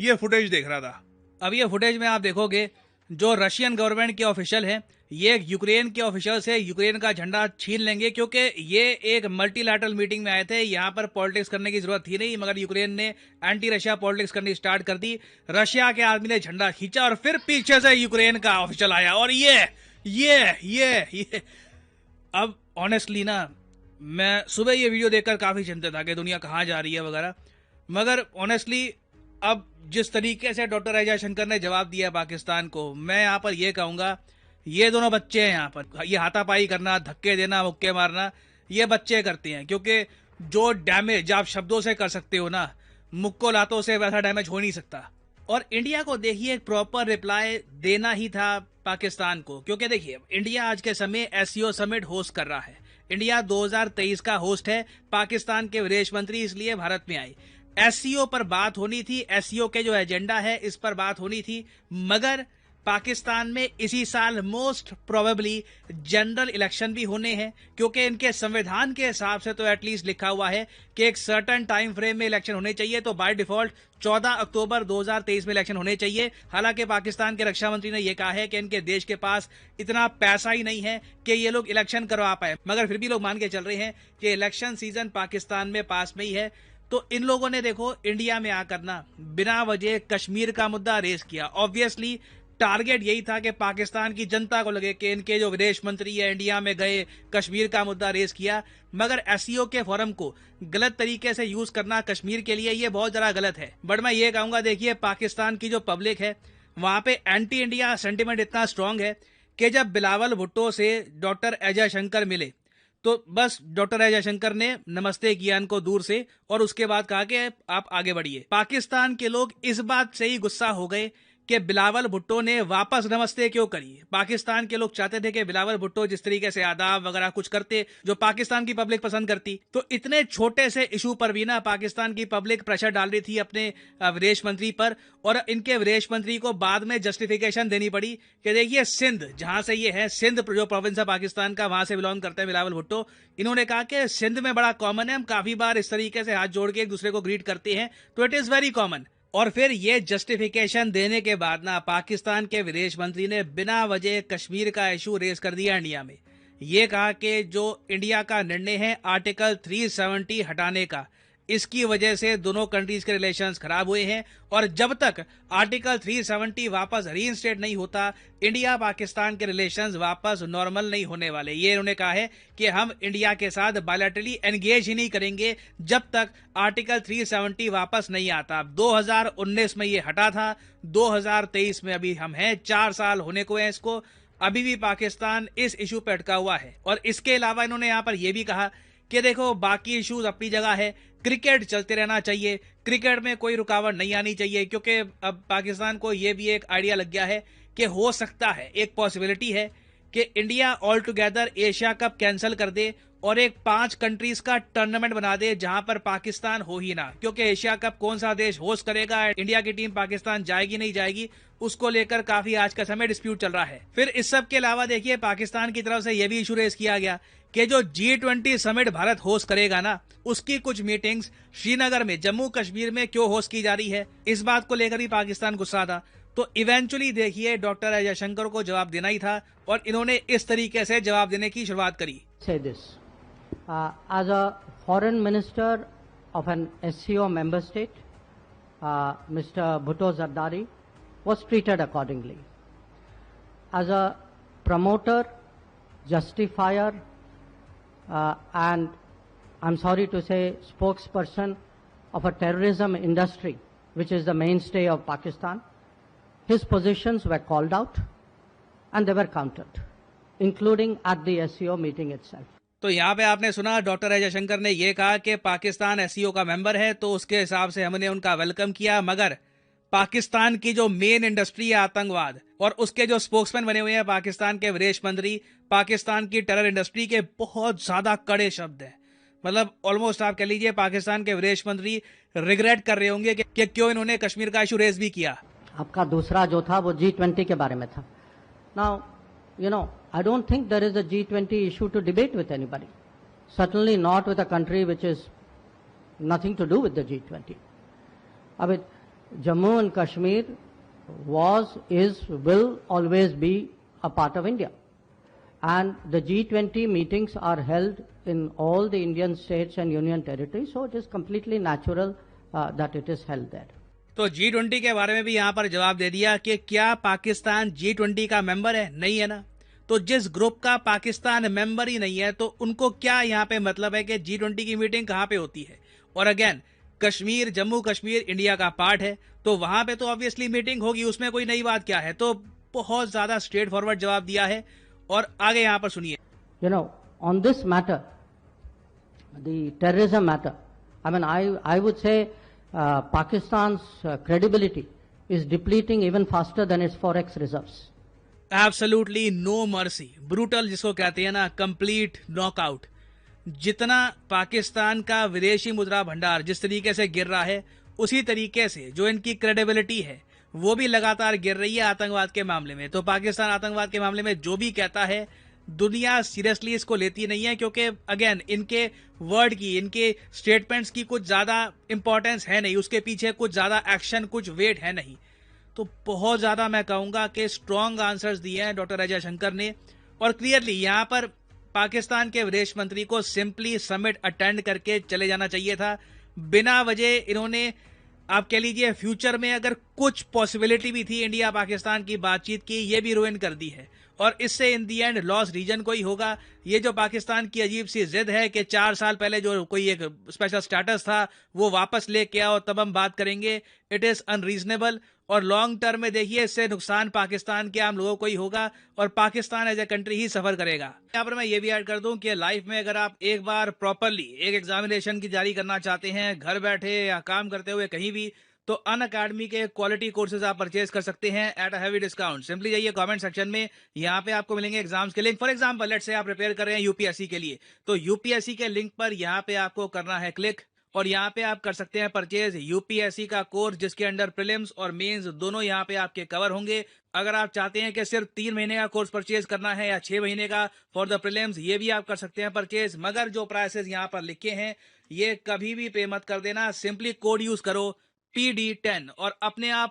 ये फुटेज देख रहा था। अब ये फुटेज में आप देखोगे जो रशियन गवर्नमेंट के ऑफिशियल हैं ये यूक्रेन के ऑफिशियल से यूक्रेन का झंडा छीन लेंगे, क्योंकि ये एक मल्टीलैटरल मीटिंग में आए थे। यहाँ पर पॉलिटिक्स करने की जरूरत थी नहीं, मगर यूक्रेन ने एंटी रशिया पॉलिटिक्स करनी स्टार्ट कर दी। रशिया के आदमी ने झंडा खींचा और फिर पीछे से यूक्रेन का ऑफिशियल आया और ये अब ऑनेस्टली ना, मैं सुबह ये वीडियो देखकर काफी चिंतित था कि दुनिया कहाँ जा रही है वगैरह, मगर ऑनेस्टली अब जिस तरीके से डॉक्टर एस जयशंकर ने जवाब दिया पाकिस्तान को, मैं यहाँ पर ये कहूंगा ये दोनों बच्चे हैं। यहाँ पर ये हाथापाई करना, धक्के देना, मुक्के मारना, ये बच्चे करते हैं, क्योंकि जो डैमेज आप शब्दों से कर सकते हो ना, मुक्को लातों से वैसा डैमेज हो नहीं सकता। और इंडिया को देखिए एक प्रॉपर रिप्लाई देना ही था पाकिस्तान को, क्योंकि देखिए इंडिया आज के समय एससीओ समिट होस्ट कर रहा है। इंडिया 2023 का होस्ट है, पाकिस्तान के विदेश मंत्री इसलिए भारत में आए। एससीओ पर बात होनी थी, एससीओ के जो एजेंडा है इस पर बात होनी थी, मगर पाकिस्तान में इसी साल मोस्ट प्रोबेबली जनरल इलेक्शन भी होने हैं, क्योंकि इनके संविधान के हिसाब से तो एटलीस्ट लिखा हुआ है कि एक सर्टेन टाइम फ्रेम में इलेक्शन होने चाहिए। तो बाय डिफॉल्ट 14 अक्टूबर 2023 में इलेक्शन होने चाहिए। हालांकि पाकिस्तान के रक्षा मंत्री ने यह कहा है कि इनके देश के पास इतना पैसा ही नहीं है कि ये लोग इलेक्शन करवा पाए, मगर फिर भी लोग मान के चल रहे हैं कि इलेक्शन सीजन पाकिस्तान में पास में ही है। तो इन लोगों ने देखो इंडिया में आकर ना बिना वजह कश्मीर का मुद्दा रेस किया। ऑब्वियसली टारगेट यही था कि पाकिस्तान की जनता को लगे कि इनके जो विदेश मंत्री है इंडिया में गए, कश्मीर का मुद्दा रेस किया, मगर एससीओ के फोरम को गलत तरीके से यूज करना कश्मीर के लिए ये बहुत ज्यादा गलत है। बट मैं ये कहूंगा, देखिए पाकिस्तान की जो पब्लिक है वहां पे एंटी इंडिया सेंटिमेंट इतना स्ट्रांग है कि जब बिलावल भुट्टो से डॉक्टर एस जयशंकर मिले तो बस डॉक्टर एस जयशंकर ने नमस्ते किया इनको दूर से और उसके बाद कहा कि आप आगे बढ़िए। पाकिस्तान के लोग इस बात से ही गुस्सा हो गए कि बिलावल भुट्टो ने वापस नमस्ते क्यों करी। पाकिस्तान के लोग चाहते थे कि बिलावल भुट्टो जिस तरीके से आदाब वगैरह कुछ करते जो पाकिस्तान की पब्लिक पसंद करती, तो इतने छोटे से इशू पर भी ना पाकिस्तान की पब्लिक प्रेशर डाल रही थी अपने विदेश मंत्री पर, और इनके विदेश मंत्री को बाद में जस्टिफिकेशन देनी पड़ी कि देखिए सिंध जहां से ये है, सिंध जो प्रोविंस है पाकिस्तान का, वहां से बिलोंग करते हैं बिलावल भुट्टो। इन्होंने कहा कि सिंध में बड़ा कॉमन है, हम काफी बार इस तरीके से हाथ जोड़ के एक दूसरे को ग्रीट करते हैं, तो इट इज वेरी कॉमन। और फिर ये जस्टिफिकेशन देने के बाद ना पाकिस्तान के विदेश मंत्री ने बिना वजह कश्मीर का इशू रेस कर दिया इंडिया में। ये कहा कि जो इंडिया का निर्णय है आर्टिकल 370 हटाने का, इसकी वजह से दोनों कंट्रीज के रिलेशंस खराब हुए हैं, और जब तक आर्टिकल 370 वापस रीइंस्टेट नहीं होता इंडिया पाकिस्तान के रिलेशंस वापस नॉर्मल नहीं होने वाले। ये इन्होंने कहा है कि हम इंडिया के साथ बायलैटरली एंगेज ही नहीं करेंगे जब तक आर्टिकल 370 वापस नहीं आता। 2019 में ये हटा था, 2023 में अभी हम हैं, 4 साल होने को है इसको, अभी भी पाकिस्तान इस इशू पे अटका हुआ है। और इसके अलावा इन्होंने यहाँ पर यह भी कहा कि देखो बाकी इश्यूज अपनी जगह है, क्रिकेट चलते रहना चाहिए, क्रिकेट में कोई रुकावट नहीं आनी चाहिए, क्योंकि अब पाकिस्तान को यह भी एक आइडिया लग गया है कि हो सकता है, एक पॉसिबिलिटी है कि India all together Asia cup cancel कर दे और एक 5 कंट्रीज का टूर्नामेंट बना दे जहां पर पाकिस्तान हो ही ना, क्योंकि एशिया कप कौन सा देश होस्ट करेगा, इंडिया की टीम पाकिस्तान जाएगी नहीं जाएगी, उसको लेकर काफी आज का समय डिस्प्यूट चल रहा है। फिर इस सब के अलावा देखिए पाकिस्तान की तरफ से यह भी इशू रेस किया गया कि जो G20 समिट भारत होस्ट करेगा ना, उसकी कुछ मीटिंग्स श्रीनगर में, जम्मू कश्मीर में क्यों होस्ट की जा रही है, इस बात को लेकर भी पाकिस्तान गुस्सा था। तो इवेंचुअली देखिए डॉक्टर एस जयशंकर को जवाब देना ही था और इन्होंने इस तरीके से जवाब देने की शुरुआत करी। As a foreign minister of an SCO member state, Mr. Bhutto Zardari was treated accordingly. As a promoter, justifier, and I'm sorry to say spokesperson of a terrorism industry, which is the mainstay of Pakistan, his positions were called out and they were countered, including at the SCO meeting itself. तो यहाँ पे आपने सुना doctor S Jaishankar ने यह कहा कि Pakistan SCO का मेंबर है तो उसके हिसाब से हमने उनका वेलकम किया, मगर पाकिस्तान की जो मेन इंडस्ट्री है आतंकवाद, और उसके जो स्पोक्समैन बने हुए हैं पाकिस्तान के विदेश मंत्री, पाकिस्तान की टेरर इंडस्ट्री के बहुत ज्यादा कड़े शब्द हैं। मतलब ऑलमोस्ट आप कह लीजिए पाकिस्तान के विदेश मंत्री रिग्रेट कर रहे होंगे कि क्यों इन्होंने कश्मीर का इशू रेज भी किया। आपका दूसरा जो था वो G20 के बारे में था। Now I don't think there is a G20 issue to debate with anybody. Certainly not with a country which is nothing to do with the G20. अब Jammu and Kashmir was, is, will always be a part of India. And the G20 meetings are held in all the Indian states and union territories, so it is completely natural that it is held there. तो G20 के बारे में भी यहाँ पर जवाब दे दिया कि क्या पाकिस्तान G20 का मेंबर है? नहीं है ना। तो जिस ग्रुप का पाकिस्तान मेंबर ही नहीं है तो उनको क्या यहाँ पे मतलब है कि G20 की मीटिंग कहाँ पे होती है? और अगेन, कश्मीर, जम्मू कश्मीर इंडिया का पार्ट है, तो वहां पे तो ऑब्वियसली मीटिंग होगी, उसमें कोई नई बात क्या है। तो बहुत ज्यादा स्ट्रेट फॉरवर्ड जवाब दिया है। और आगे यहाँ पर सुनिए। You know, on this matter, the terrorism matter, I mean, I would say Pakistan's credibility is depleting even faster than its forex reserves. Absolutely no mercy, brutal जिसको कहते हैं ना, कंप्लीट नॉकआउट। जितना पाकिस्तान का विदेशी मुद्रा भंडार जिस तरीके से गिर रहा है, उसी तरीके से जो इनकी क्रेडिबिलिटी है वो भी लगातार गिर रही है आतंकवाद के मामले में। तो पाकिस्तान आतंकवाद के मामले में जो भी कहता है, दुनिया सीरियसली इसको लेती नहीं है, क्योंकि अगेन इनके वर्ड की, इनके स्टेटमेंट्स की कुछ ज्यादा इंपॉर्टेंस है नहीं, उसके पीछे कुछ ज्यादा एक्शन, कुछ वेट है नहीं। तो बहुत ज्यादा मैं कहूंगा कि स्ट्रॉन्ग आंसर्स दिए हैं डॉक्टर अजय शंकर ने। और क्लियरली यहाँ पर पाकिस्तान के विदेश मंत्री को सिंपली समिट अटेंड करके चले जाना चाहिए था। बिना वजह इन्होंने, आप कह लीजिए फ्यूचर में अगर कुछ पॉसिबिलिटी भी थी इंडिया पाकिस्तान की बातचीत की, ये भी रुइन कर दी है। और इससे इन दी एंड लॉस रीजन को ही होगा। ये जो पाकिस्तान की अजीब सी जिद है कि 4 साल पहले जो कोई एक स्पेशल स्टेटस था वो वापस लेके आओ तब हम बात करेंगे, इट इज अनरीजनेबल। और लॉन्ग टर्म में देखिए इससे नुकसान पाकिस्तान के आम लोगों को ही होगा और पाकिस्तान एज ए कंट्री ही सफर करेगा। यहाँ पर मैं ये भी ऐड कर दूं कि लाइफ में अगर आप एक बार प्रॉपरली एक एग्जामिनेशन की तैयारी करना चाहते हैं, घर बैठे या काम करते हुए कहीं भी, तो अन अकेडमी के क्वालिटी कोर्सेज आप परचेज कर सकते हैं at a heavy discount. Simply जाइए कमेंट सेक्शन में, यहाँ पे आपको मिलेंगे एग्जाम्स के link. For example let's say आप प्रिपेयर कर रहे हैं यूपीएससी के लिए, तो यूपीएससी के लिंक पर यहाँ पे आपको करना है क्लिक और यहाँ पे आप कर सकते हैं परचेज यूपीएससी का कोर्स, जिसके अंडर प्रीलिम्स और मेंस दोनों यहाँ पे आपके कवर होंगे। अगर आप चाहते हैं कि सिर्फ 3 महीने का कोर्स परचेज करना है या 6 महीने का फॉर द प्रीलिम्स, ये भी आप कर सकते हैं परचेज। मगर जो प्राइसेस यहाँ पर लिखे हैं ये कभी भी पे मत कर देना, सिंपली कोड यूज करो PD10 और अपने आप